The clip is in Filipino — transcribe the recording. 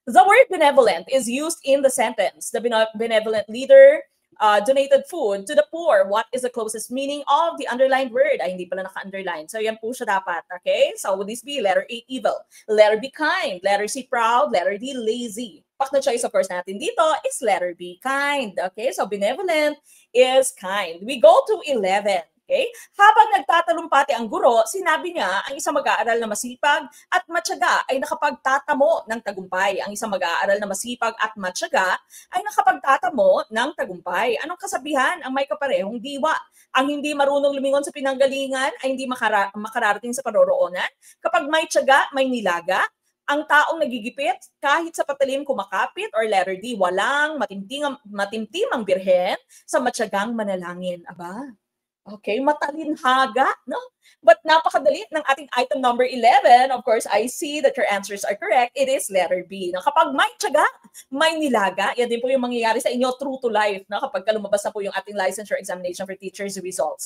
The word benevolent is used in the sentence. The benevolent leader donated food to the poor. What is the closest meaning of the underlined word? Ay, hindi pala naka-underline. So, yan po siya dapat. Okay? So, would this be letter A, evil? Letter B, kind. Letter C, proud. Letter D, lazy. Pak na choice, of course, natin dito is letter B, kind. Okay? So, benevolent is kind. We go to 11. Okay? Habang nagtatalumpati ang guro, sinabi niya ang isang mag-aaral na masipag at matyaga ay nakapagtatamo ng tagumpay. Ang isang mag-aaral na masipag at matyaga ay nakapagtatamo ng tagumpay. Anong kasabihan ang may kaparehong diwa? Ang hindi marunong lumingon sa pinanggalingan ay hindi makararating sa paroroonan. Kapag may tiyaga, may nilaga. Ang taong nagigipit, kahit sa patalim kumakapit, or letter D, walang matimtimang birhen sa matyagang manalangin. Aba, okay, matalinhaga, no? But napakadali ng ating item number 11. Of course, I see that your answers are correct. It is letter B. No? Kapag may tiyaga, may nilaga, yan din po yung mangyayari sa inyo true to life, no? Kapag lumabas na po yung ating licensure examination for teachers results.